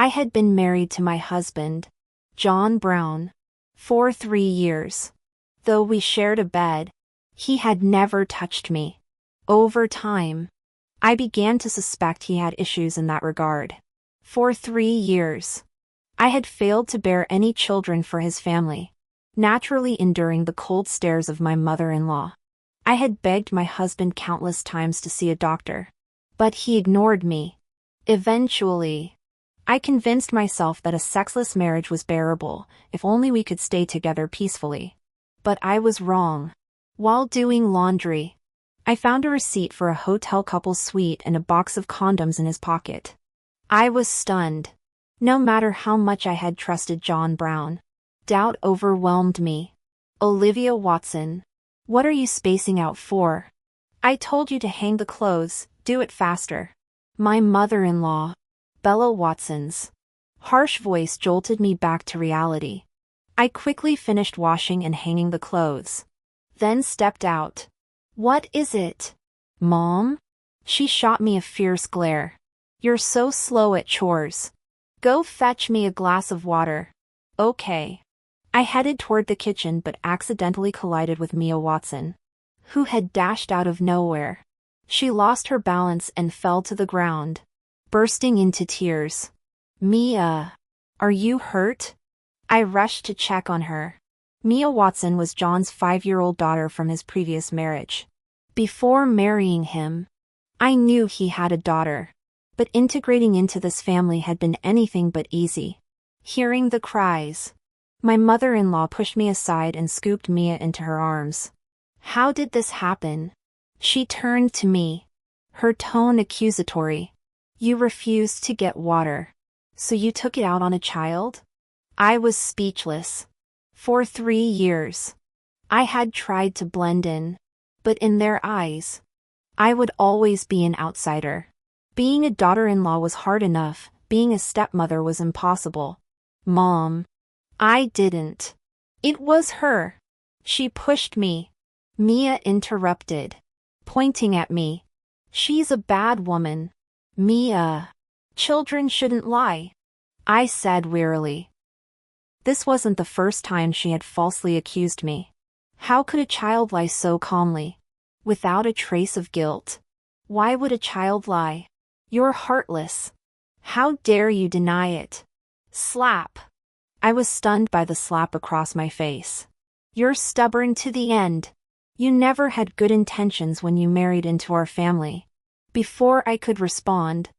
I had been married to my husband, John Brown, for 3 years. Though we shared a bed, he had never touched me. Over time, I began to suspect he had issues in that regard. For 3 years, I had failed to bear any children for his family, naturally enduring the cold stares of my mother-in-law. I had begged my husband countless times to see a doctor, but he ignored me. Eventually, I convinced myself that a sexless marriage was bearable, if only we could stay together peacefully. But I was wrong. While doing laundry, I found a receipt for a hotel couple's suite and a box of condoms in his pocket. I was stunned. No matter how much I had trusted John Brown, doubt overwhelmed me. Olivia Watson, what are you spacing out for? I told you to hang the clothes, do it faster. My mother-in-law, Bella Watson's harsh voice jolted me back to reality. I quickly finished washing and hanging the clothes, then stepped out. What is it, Mom? She shot me a fierce glare. You're so slow at chores. Go fetch me a glass of water. Okay. I headed toward the kitchen but accidentally collided with Mia Watson, who had dashed out of nowhere. She lost her balance and fell to the ground, bursting into tears. Mia, are you hurt? I rushed to check on her. Mia Watson was John's 5-year-old daughter from his previous marriage. Before marrying him, I knew he had a daughter, but integrating into this family had been anything but easy. Hearing the cries, my mother-in-law pushed me aside and scooped Mia into her arms. How did this happen? She turned to me, her tone accusatory. You refused to get water, so you took it out on a child? I was speechless. For 3 years, I had tried to blend in, but in their eyes, I would always be an outsider. Being a daughter-in-law was hard enough, being a stepmother was impossible. Mom, I didn't. It was her. She pushed me. Mia interrupted, pointing at me. She's a bad woman. Mia, children shouldn't lie, I said wearily. This wasn't the first time she had falsely accused me. How could a child lie so calmly, without a trace of guilt? Why would a child lie? You're heartless. How dare you deny it? Slap. I was stunned by the slap across my face. You're stubborn to the end. You never had good intentions when you married into our family. Before I could respond,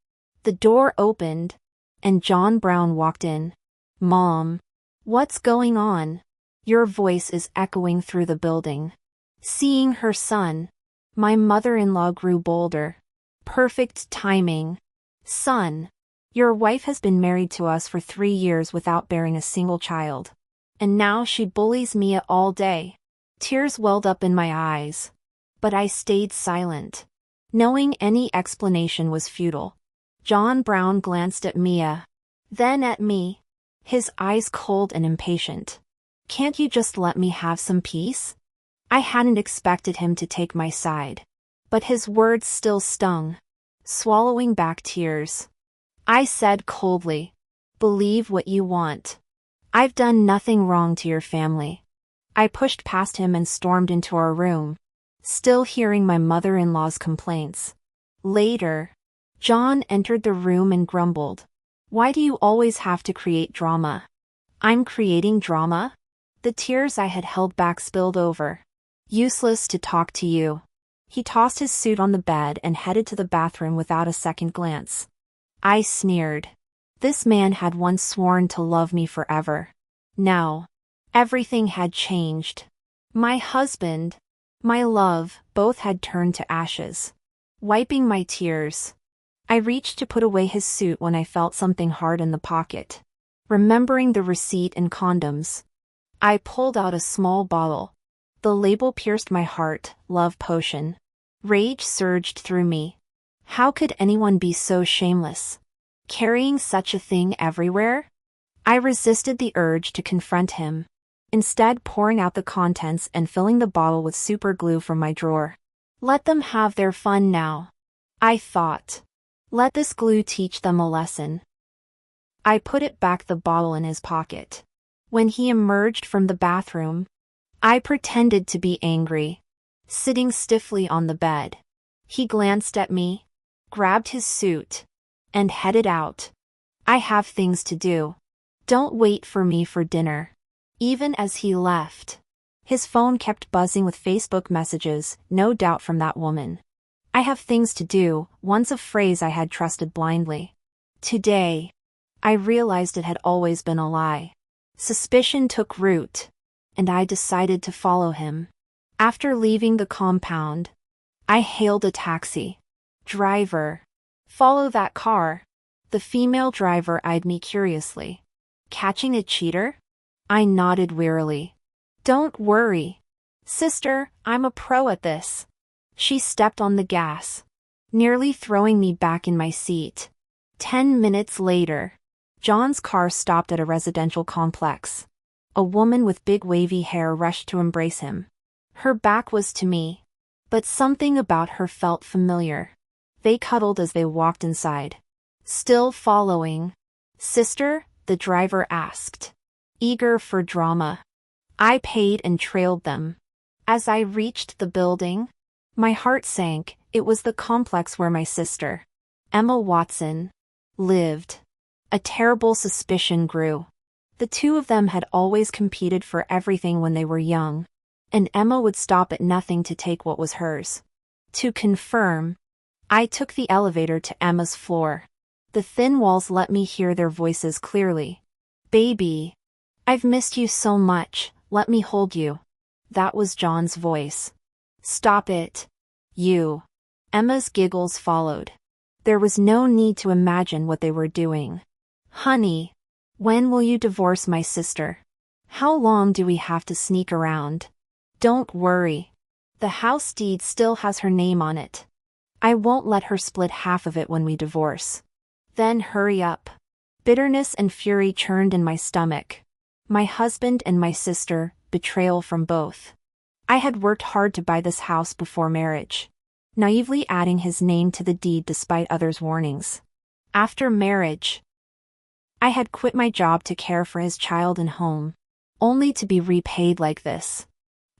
the door opened, and John Brown walked in. Mom, what's going on? Your voice is echoing through the building. Seeing her son, my mother-in-law grew bolder. Perfect timing. Son, your wife has been married to us for 3 years without bearing a single child. And now she bullies Mia all day. Tears welled up in my eyes. But I stayed silent, knowing any explanation was futile. John Brown glanced at Mia, then at me, his eyes cold and impatient. Can't you just let me have some peace? I hadn't expected him to take my side, but his words still stung. Swallowing back tears, I said coldly, believe what you want. I've done nothing wrong to your family. I pushed past him and stormed into our room, still hearing my mother-in-law's complaints. Later, John entered the room and grumbled. Why do you always have to create drama? I'm creating drama? The tears I had held back spilled over. Useless to talk to you. He tossed his suit on the bed and headed to the bathroom without a second glance. I sneered. This man had once sworn to love me forever. Now, everything had changed. My husband, my love, both had turned to ashes. Wiping my tears, I reached to put away his suit when I felt something hard in the pocket. Remembering the receipt and condoms, I pulled out a small bottle. The label pierced my heart, love potion. Rage surged through me. How could anyone be so shameless? Carrying such a thing everywhere? I resisted the urge to confront him, instead pouring out the contents and filling the bottle with super glue from my drawer. Let them have their fun now, I thought. Let this glue teach them a lesson. I put it back the bottle in his pocket. When he emerged from the bathroom, I pretended to be angry, sitting stiffly on the bed. He glanced at me, grabbed his suit, and headed out. I have things to do. Don't wait for me for dinner. Even as he left, his phone kept buzzing with Facebook messages, no doubt from that woman. I have things to do, once a phrase I had trusted blindly. Today, I realized it had always been a lie. Suspicion took root, and I decided to follow him. After leaving the compound, I hailed a taxi. Driver, follow that car. The female driver eyed me curiously. Catching a cheater? I nodded wearily. Don't worry, sister, I'm a pro at this. She stepped on the gas, nearly throwing me back in my seat. 10 minutes later, John's car stopped at a residential complex. A woman with big wavy hair rushed to embrace him. Her back was to me, but something about her felt familiar. They cuddled as they walked inside. Still following, sister? The driver asked, eager for drama. I paid and trailed them. As I reached the building, my heart sank. It was the complex where my sister, Emma Watson, lived. A terrible suspicion grew. The two of them had always competed for everything when they were young, and Emma would stop at nothing to take what was hers. To confirm, I took the elevator to Emma's floor. The thin walls let me hear their voices clearly. Baby, I've missed you so much, let me hold you. That was John's voice. Stop it. You. Emma's giggles followed. There was no need to imagine what they were doing. Honey, when will you divorce my sister? How long do we have to sneak around? Don't worry. The house deed still has her name on it. I won't let her split half of it when we divorce. Then hurry up. Bitterness and fury churned in my stomach. My husband and my sister, betrayal from both. I had worked hard to buy this house before marriage, naively adding his name to the deed despite others' warnings. After marriage, I had quit my job to care for his child and home, only to be repaid like this.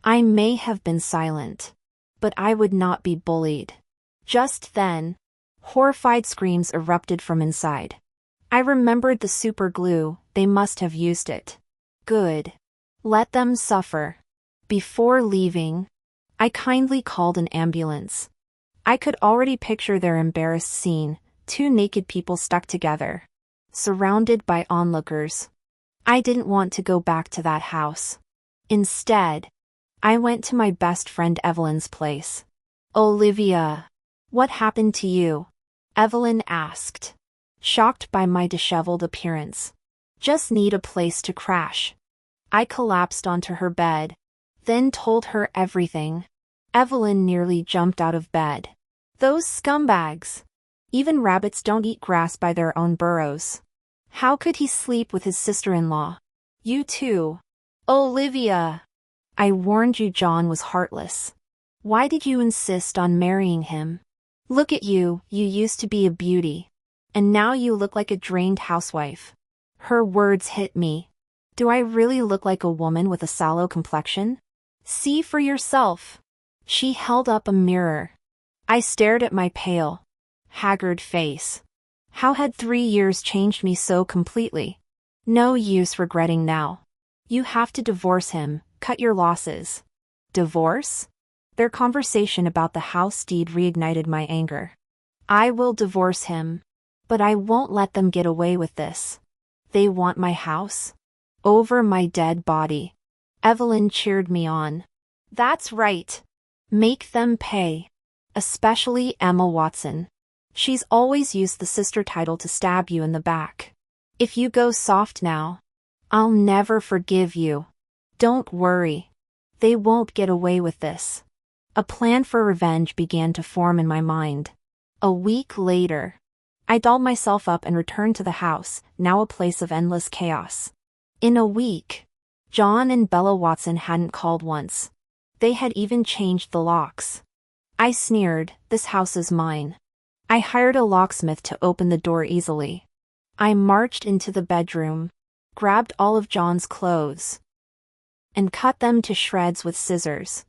I may have been silent, but I would not be bullied. Just then, horrified screams erupted from inside. I remembered the super glue, they must have used it. Good. Let them suffer. Before leaving, I kindly called an ambulance. I could already picture their embarrassed scene, two naked people stuck together, surrounded by onlookers. I didn't want to go back to that house. Instead, I went to my best friend Evelyn's place. Olivia, what happened to you? Evelyn asked, shocked by my disheveled appearance. Just need a place to crash. I collapsed onto her bed, then told her everything. Evelyn nearly jumped out of bed. Those scumbags! Even rabbits don't eat grass by their own burrows. How could he sleep with his sister-in-law? You too. Olivia! I warned you John was heartless. Why did you insist on marrying him? Look at you, you used to be a beauty. And now you look like a drained housewife. Her words hit me. Do I really look like a woman with a sallow complexion? See for yourself. She held up a mirror. I stared at my pale, haggard face. How had 3 years changed me so completely? No use regretting now. You have to divorce him, cut your losses. Divorce? Their conversation about the house deed reignited my anger. I will divorce him, but I won't let them get away with this. They want my house? Over my dead body. Evelyn cheered me on. That's right. Make them pay. Especially Emma Watson. She's always used the sister title to stab you in the back. If you go soft now, I'll never forgive you. Don't worry. They won't get away with this. A plan for revenge began to form in my mind. A week later, I dolled myself up and returned to the house, now a place of endless chaos. In a week, John and Bella Watson hadn't called once. They had even changed the locks. I sneered, this house is mine. I hired a locksmith to open the door easily. I marched into the bedroom, grabbed all of John's clothes, and cut them to shreds with scissors.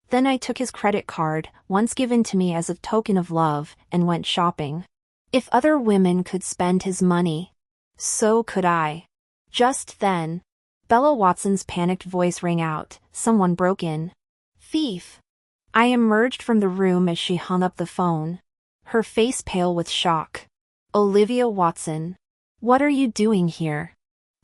Then I took his credit card, once given to me as a token of love, and went shopping. If other women could spend his money, so could I. Just then, Bella Watson's panicked voice rang out. Someone broke in. Thief! I emerged from the room as she hung up the phone, her face pale with shock. Olivia Watson. What are you doing here?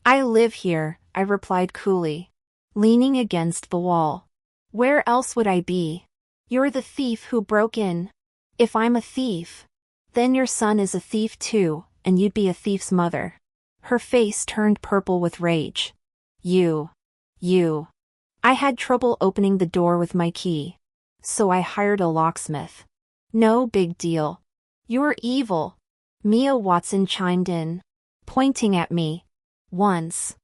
I live here, I replied coolly, leaning against the wall. Where else would I be? You're the thief who broke in. If I'm a thief, then your son is a thief too, and you'd be a thief's mother. Her face turned purple with rage. You. I had trouble opening the door with my key, so I hired a locksmith. No big deal. You're evil. Mia Watson chimed in, pointing at me. Once,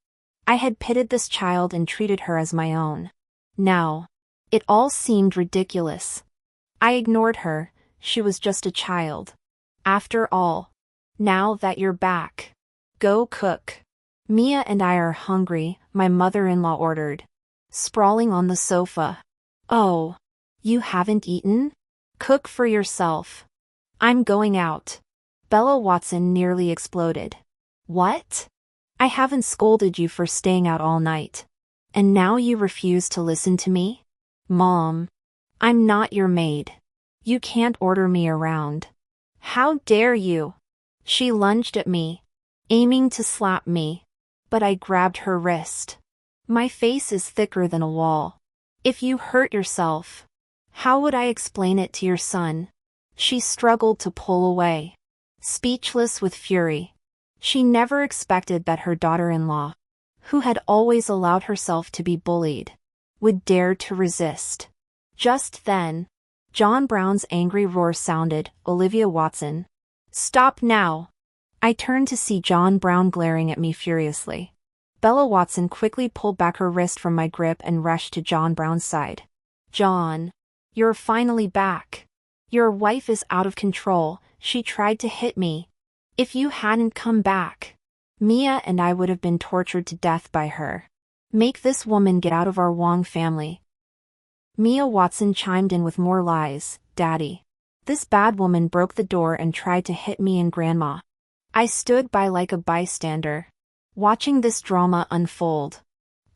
I had pitied this child and treated her as my own. Now, it all seemed ridiculous. I ignored her, she was just a child. After all, now that you're back, go cook. Mia and I are hungry, my mother-in-law ordered, sprawling on the sofa. Oh, you haven't eaten? Cook for yourself. I'm going out. Bella Watson nearly exploded. What? I haven't scolded you for staying out all night. And now you refuse to listen to me? Mom, I'm not your maid. You can't order me around. How dare you? She lunged at me, aiming to slap me, but I grabbed her wrist. My face is thicker than a wall. If you hurt yourself, how would I explain it to your son? She struggled to pull away, speechless with fury. She never expected that her daughter-in-law, who had always allowed herself to be bullied, would dare to resist. Just then, John Brown's angry roar sounded. Olivia Watson. Stop now! I turned to see John Brown glaring at me furiously. Bella Watson quickly pulled back her wrist from my grip and rushed to John Brown's side. John, you're finally back. Your wife is out of control, she tried to hit me. If you hadn't come back, Mia and I would have been tortured to death by her. Make this woman get out of our Wong family. Mia Watson chimed in with more lies. Daddy, this bad woman broke the door and tried to hit me and Grandma. I stood by like a bystander, watching this drama unfold.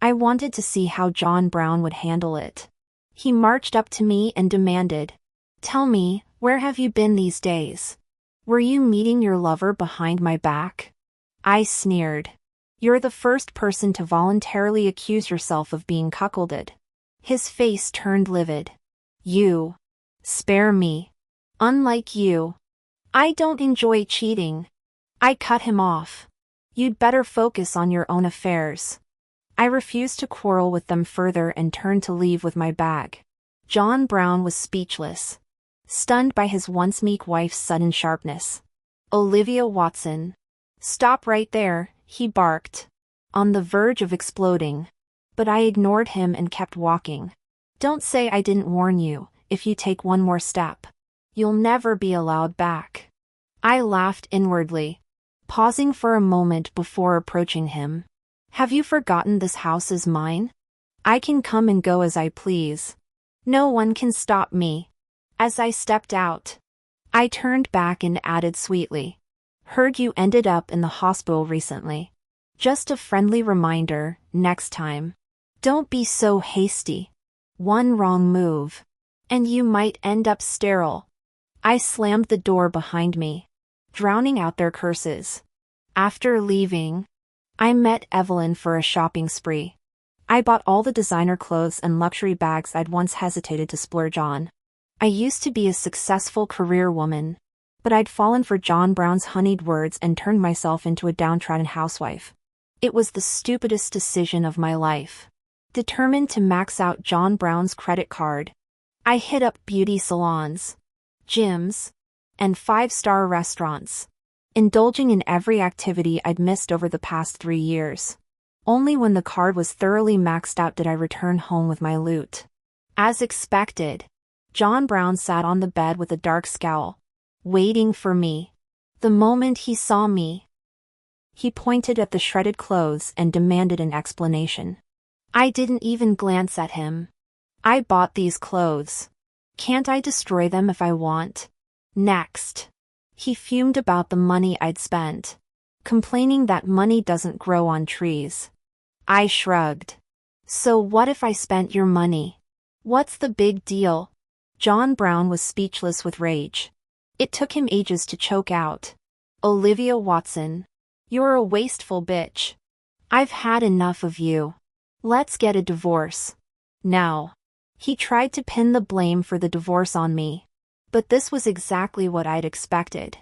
I wanted to see how John Brown would handle it. He marched up to me and demanded, Tell me, where have you been these days? Were you meeting your lover behind my back? I sneered. You're the first person to voluntarily accuse yourself of being cuckolded. His face turned livid. You. Spare me. Unlike you, I don't enjoy cheating. I cut him off. You'd better focus on your own affairs. I refused to quarrel with them further and turned to leave with my bag. John Brown was speechless, stunned by his once meek wife's sudden sharpness. Olivia Watson. Stop right there, he barked, on the verge of exploding. But I ignored him and kept walking. Don't say I didn't warn you. If you take one more step, you'll never be allowed back. I laughed inwardly, pausing for a moment before approaching him. Have you forgotten this house is mine? I can come and go as I please. No one can stop me. As I stepped out, I turned back and added sweetly, Heard you ended up in the hospital recently. Just a friendly reminder, next time, don't be so hasty. One wrong move, and you might end up sterile. I slammed the door behind me, drowning out their curses. After leaving, I met Evelyn for a shopping spree. I bought all the designer clothes and luxury bags I'd once hesitated to splurge on. I used to be a successful career woman, but I'd fallen for John Brown's honeyed words and turned myself into a downtrodden housewife. It was the stupidest decision of my life. Determined to max out John Brown's credit card, I hit up beauty salons, gyms, and five-star restaurants, indulging in every activity I'd missed over the past 3 years. Only when the card was thoroughly maxed out did I return home with my loot. As expected, John Brown sat on the bed with a dark scowl, waiting for me. The moment he saw me, He pointed at the shredded clothes and demanded an explanation. I didn't even glance at him. I bought these clothes. Can't I destroy them if I want? Next. He fumed about the money I'd spent, complaining that money doesn't grow on trees. I shrugged. So what if I spent your money? What's the big deal? John Brown was speechless with rage. It took him ages to choke out. Olivia Watson. You're a wasteful bitch. I've had enough of you. Let's get a divorce. Now. He tried to pin the blame for the divorce on me. But this was exactly what I'd expected.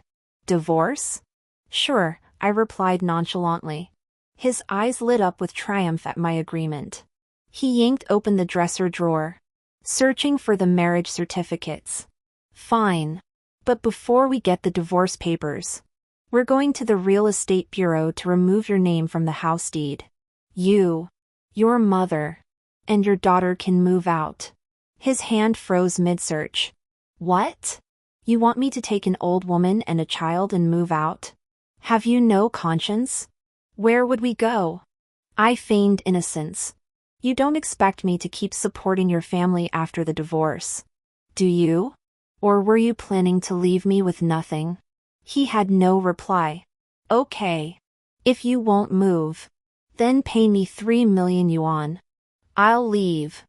Divorce? Sure, I replied nonchalantly. His eyes lit up with triumph at my agreement. He yanked open the dresser drawer, searching for the marriage certificates. Fine. But before we get the divorce papers, we're going to the real estate bureau to remove your name from the house deed. You, your mother, and your daughter can move out. His hand froze mid-search. What? You want me to take an old woman and a child and move out? Have you no conscience? Where would we go? I feigned innocence. You don't expect me to keep supporting your family after the divorce, do you? Or were you planning to leave me with nothing? He had no reply. Okay. If you won't move, then pay me 3 million yuan. I'll leave.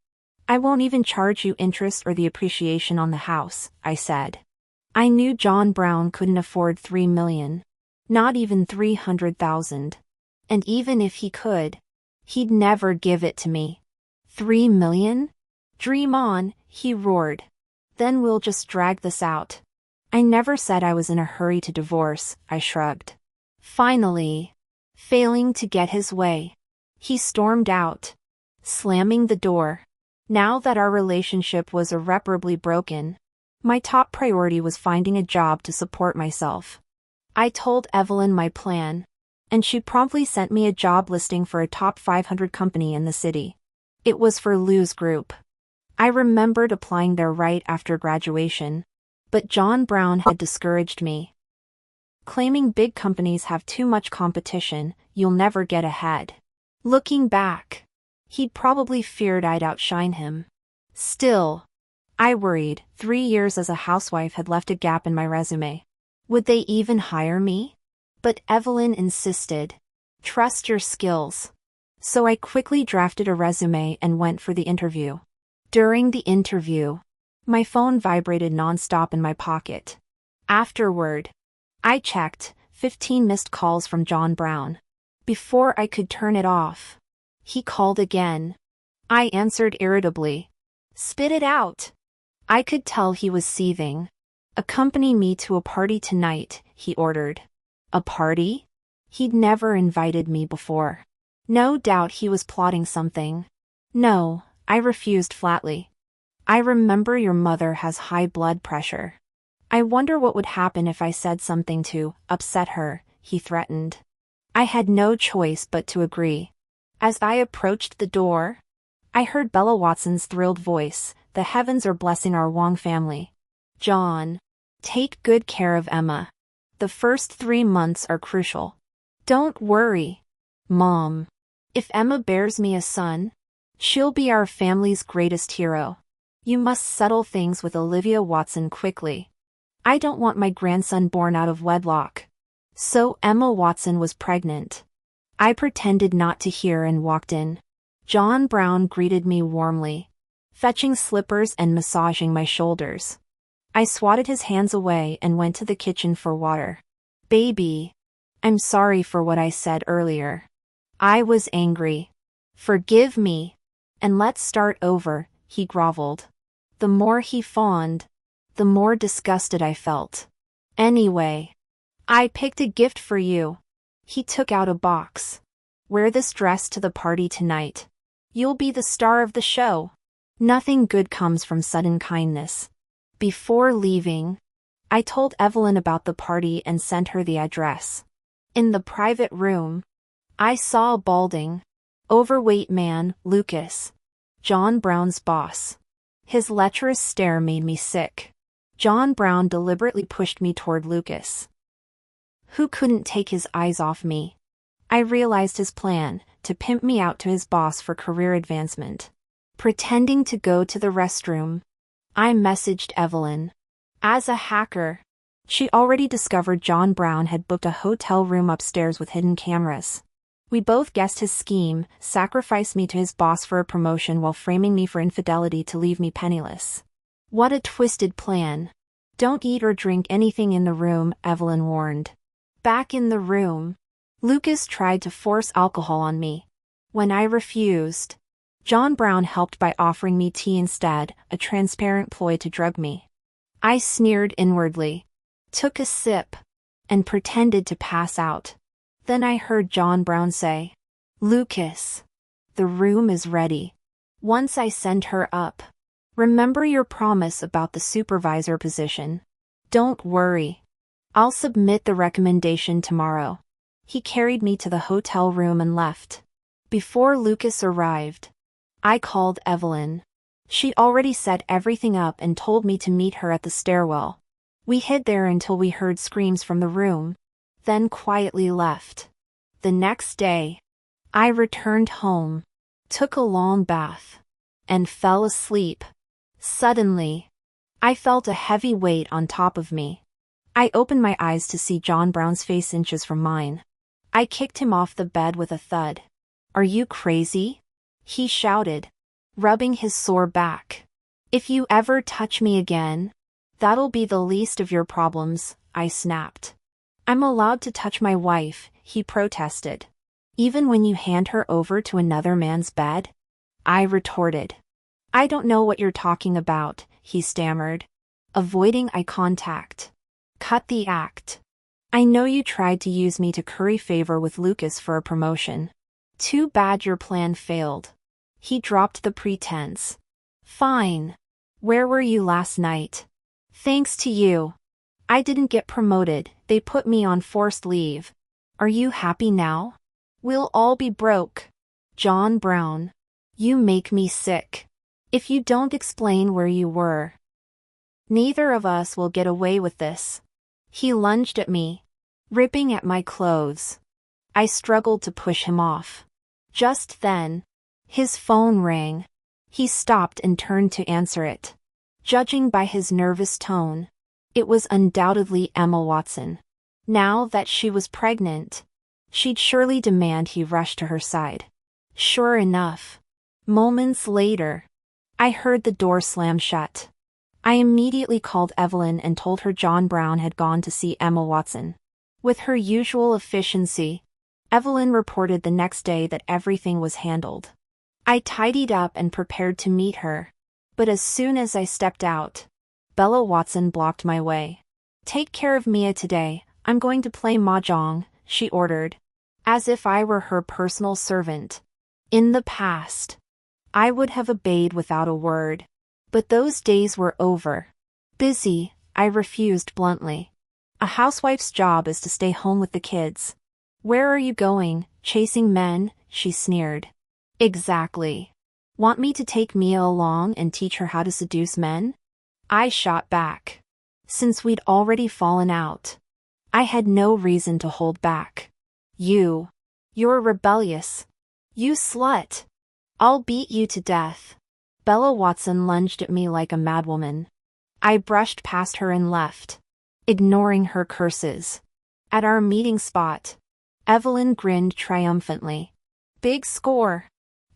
I won't even charge you interest or the appreciation on the house, I said. I knew John Brown couldn't afford 3 million. Not even 300,000. And even if he could, he'd never give it to me. 3 million? Dream on, he roared. Then we'll just drag this out. I never said I was in a hurry to divorce, I shrugged. Finally, failing to get his way, he stormed out, slamming the door. Now that our relationship was irreparably broken, my top priority was finding a job to support myself. I told Evelyn my plan, and she promptly sent me a job listing for a top 500 company in the city. It was for Lou's Group. I remembered applying there right after graduation, but John Brown had discouraged me, claiming big companies have too much competition, you'll never get ahead. Looking back, he'd probably feared I'd outshine him. Still, I worried. 3 years as a housewife had left a gap in my resume. Would they even hire me? But Evelyn insisted. Trust your skills. So I quickly drafted a resume and went for the interview. During the interview, my phone vibrated nonstop in my pocket. Afterward, I checked 15 missed calls from John Brown. Before I could turn it off, he called again. I answered irritably. Spit it out. I could tell he was seething. Accompany me to a party tonight, he ordered. A party? He'd never invited me before. No doubt he was plotting something. No, I refused flatly. I remember your mother has high blood pressure. I wonder what would happen if I said something to upset her, he threatened. I had no choice but to agree. As I approached the door, I heard Bella Watson's thrilled voice. The heavens are blessing our Wong family. John, take good care of Emma. The first 3 months are crucial. Don't worry, Mom. If Emma bears me a son, she'll be our family's greatest hero. You must settle things with Olivia Watson quickly. I don't want my grandson born out of wedlock. So Emma Watson was pregnant. I pretended not to hear and walked in. John Brown greeted me warmly, fetching slippers and massaging my shoulders. I swatted his hands away and went to the kitchen for water. Baby, I'm sorry for what I said earlier. I was angry. Forgive me. And let's start over, he groveled. The more he fawned, the more disgusted I felt. Anyway, I picked a gift for you. He took out a box. Wear this dress to the party tonight. You'll be the star of the show. Nothing good comes from sudden kindness. Before leaving, I told Evelyn about the party and sent her the address. In the private room, I saw a balding, overweight man, Lucas, John Brown's boss. His lecherous stare made me sick. John Brown deliberately pushed me toward Lucas, who couldn't take his eyes off me. I realized his plan, to pimp me out to his boss for career advancement. Pretending to go to the restroom, I messaged Evelyn. As a hacker, she already discovered John Brown had booked a hotel room upstairs with hidden cameras. We both guessed his scheme: sacrifice me to his boss for a promotion while framing me for infidelity to leave me penniless. What a twisted plan. Don't eat or drink anything in the room, Evelyn warned. Back in the room, Lucas tried to force alcohol on me. When I refused, John Brown helped by offering me tea instead, a transparent ploy to drug me. I sneered inwardly, took a sip, and pretended to pass out. Then I heard John Brown say, "Lucas, the room is ready. Once I send her up, remember your promise about the supervisor position. Don't worry. I'll submit the recommendation tomorrow." He carried me to the hotel room and left. Before Lucas arrived, I called Evelyn. She'd already set everything up and told me to meet her at the stairwell. We hid there until we heard screams from the room, then quietly left. The next day, I returned home, took a long bath, and fell asleep. Suddenly, I felt a heavy weight on top of me. I opened my eyes to see John Brown's face inches from mine. I kicked him off the bed with a thud. "Are you crazy?" he shouted, rubbing his sore back. "If you ever touch me again, that'll be the least of your problems," I snapped. "I'm allowed to touch my wife," he protested. "Even when you hand her over to another man's bed?" I retorted. "I don't know what you're talking about," he stammered, avoiding eye contact. "Cut the act. I know you tried to use me to curry favor with Lucas for a promotion. Too bad your plan failed." He dropped the pretense. "Fine. Where were you last night?" "Thanks to you, I didn't get promoted. They put me on forced leave. Are you happy now? We'll all be broke." "John Brown, you make me sick. If you don't explain where you were, neither of us will get away with this." He lunged at me, ripping at my clothes. I struggled to push him off. Just then, his phone rang. He stopped and turned to answer it. Judging by his nervous tone, it was undoubtedly Emma Watson. Now that she was pregnant, she'd surely demand he rush to her side. Sure enough, moments later, I heard the door slam shut. I immediately called Evelyn and told her John Brown had gone to see Emma Watson. With her usual efficiency, Evelyn reported the next day that everything was handled. I tidied up and prepared to meet her, but as soon as I stepped out, Bella Watson blocked my way. "Take care of Mia today, I'm going to play mahjong," she ordered, as if I were her personal servant. In the past, I would have obeyed without a word, but those days were over. "Busy," I refused bluntly. "A housewife's job is to stay home with the kids." "Where are you going, chasing men?" she sneered. "Exactly. Want me to take Mia along and teach her how to seduce men?" I shot back. Since we'd already fallen out, I had no reason to hold back. You're rebellious. You slut. I'll beat you to death." Bella Watson lunged at me like a madwoman. I brushed past her and left, ignoring her curses. At our meeting spot, Evelyn grinned triumphantly. "Big score.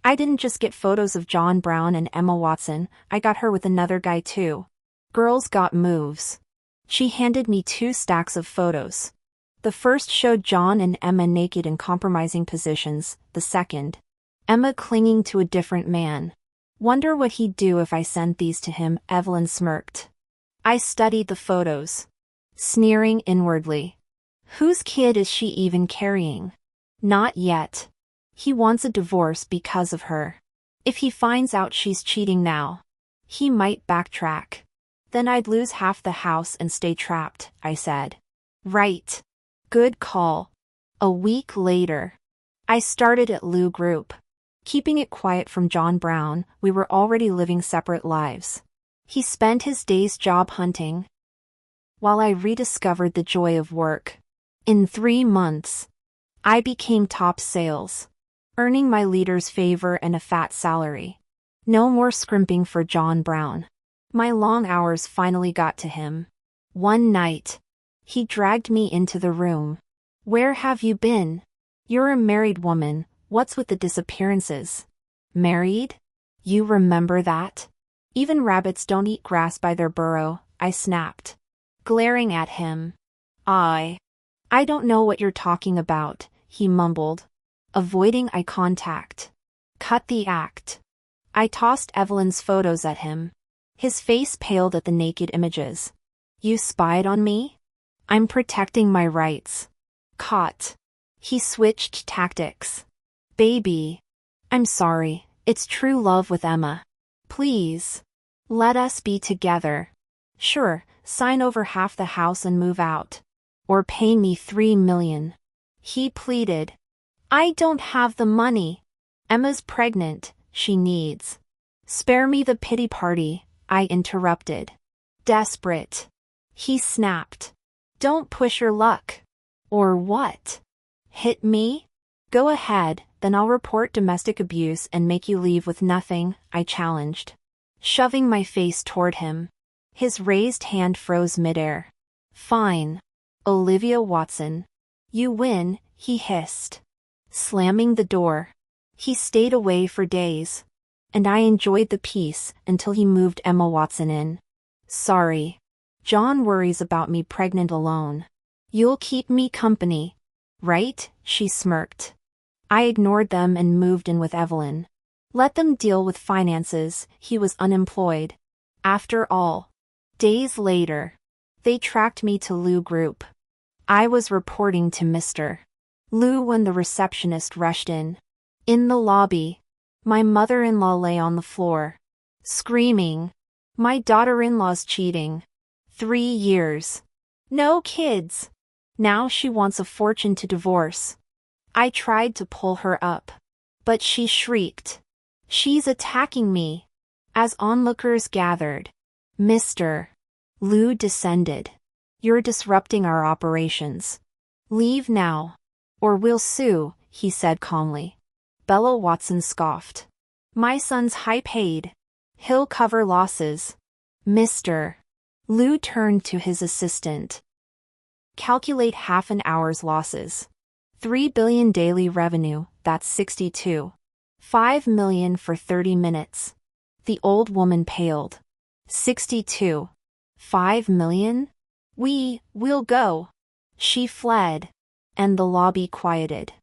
I didn't just get photos of John Brown and Emma Watson, I got her with another guy too. Girls got moves." She handed me 2 stacks of photos. The first showed John and Emma naked in compromising positions, the second, Emma clinging to a different man. "Wonder what he'd do if I sent these to him," Evelyn smirked. I studied the photos, sneering inwardly. Whose kid is she even carrying? Not yet. He wants a divorce because of her. If he finds out she's cheating now, he might backtrack. Then I'd lose half the house and stay trapped, I said. Right. Good call. A week later, I started at Lou Group. Keeping it quiet from John Brown, we were already living separate lives. He spent his days job hunting, while I rediscovered the joy of work. In 3 months, I became top sales, earning my leader's favor and a fat salary. No more scrimping for John Brown. My long hours finally got to him. One night, he dragged me into the room. "Where have you been? You're a married woman, what's with the disappearances?" "Married? You remember that? Even rabbits don't eat grass by their burrow," I snapped, glaring at him. I don't know what you're talking about," he mumbled, avoiding eye contact. "Cut the act." I tossed Evelyn's photos at him. His face paled at the naked images. "You spied on me? I'm protecting my rights." Caught. He switched tactics. "Baby. I'm sorry, it's true love with Emma. Please. Let us be together. Sure, sign over half the house and move out. Or pay me $3 million. He pleaded. "I don't have the money. Emma's pregnant, she needs." "Spare me the pity party," I interrupted. Desperate. He snapped. "Don't push your luck." "Or what? Hit me? Go ahead, then I'll report domestic abuse and make you leave with nothing," I challenged, shoving my face toward him. His raised hand froze midair. "Fine. Olivia Watson. You win," he hissed, slamming the door. He stayed away for days, and I enjoyed the peace until he moved Emma Watson in. "Sorry. John worries about me pregnant alone. You'll keep me company, right?" she smirked. I ignored them and moved in with Evelyn. Let them deal with finances, he was unemployed. After all. Days later, they tracked me to Lou Group. I was reporting to Mr. Lou when the receptionist rushed in. In the lobby, my mother-in-law lay on the floor, screaming. My daughter-in-law's cheating. 3 years. No kids. Now she wants a fortune to divorce. I tried to pull her up, but she shrieked. "She's attacking me." As onlookers gathered, Mr. Lou descended. "You're disrupting our operations. Leave now, or we'll sue," he said calmly. Bella Watson scoffed. "My son's high paid. He'll cover losses." Mr. Lou turned to his assistant. "Calculate half an hour's losses. 3 billion daily revenue, that's 62.5 million for 30 minutes. The old woman paled. 62.5 million? We'll go." She fled, and the lobby quieted.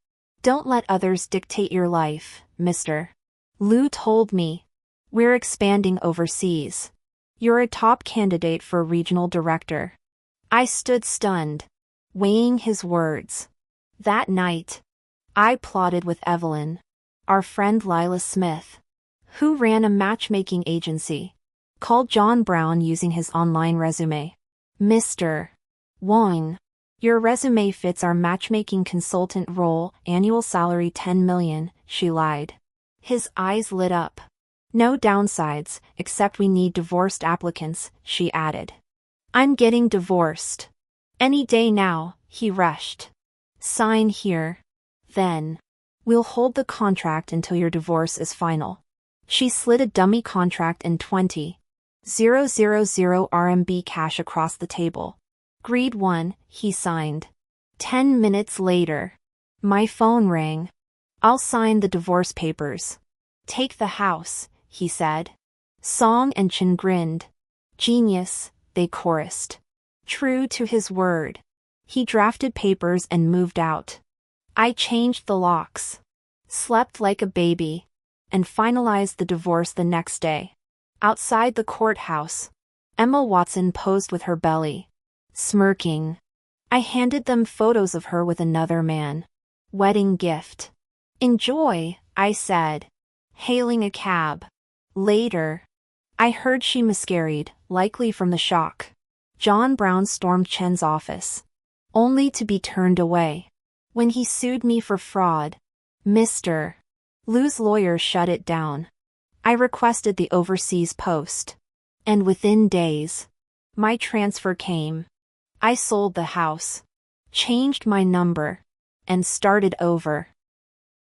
"Don't let others dictate your life, Mr. Lou told me. We're expanding overseas. You're a top candidate for regional director." I stood stunned, weighing his words. That night, I plotted with Evelyn, our friend Lila Smith, who ran a matchmaking agency, called John Brown using his online resume. "Mr. Wong, your resume fits our matchmaking consultant role, annual salary 10 million, she lied. His eyes lit up. "No downsides, except we need divorced applicants," she added. "I'm getting divorced. Any day now," he rushed. "Sign here. Then, we'll hold the contract until your divorce is final." She slid a dummy contract and 20,000 RMB cash across the table. "Agreed 1, he signed. 10 minutes later, my phone rang. "I'll sign the divorce papers. Take the house," he said. Song and Chen grinned. "Genius," they chorused. True to his word, he drafted papers and moved out. I changed the locks, slept like a baby, and finalized the divorce the next day. Outside the courthouse, Emma Watson posed with her belly, smirking. I handed them photos of her with another man. Wedding gift. "Enjoy," I said, hailing a cab. Later, I heard she miscarried, likely from the shock. John Brown stormed Chen's office, only to be turned away. When he sued me for fraud, Mr. Lou's lawyer shut it down. I requested the overseas post, and within days, my transfer came. I sold the house, changed my number, and started over.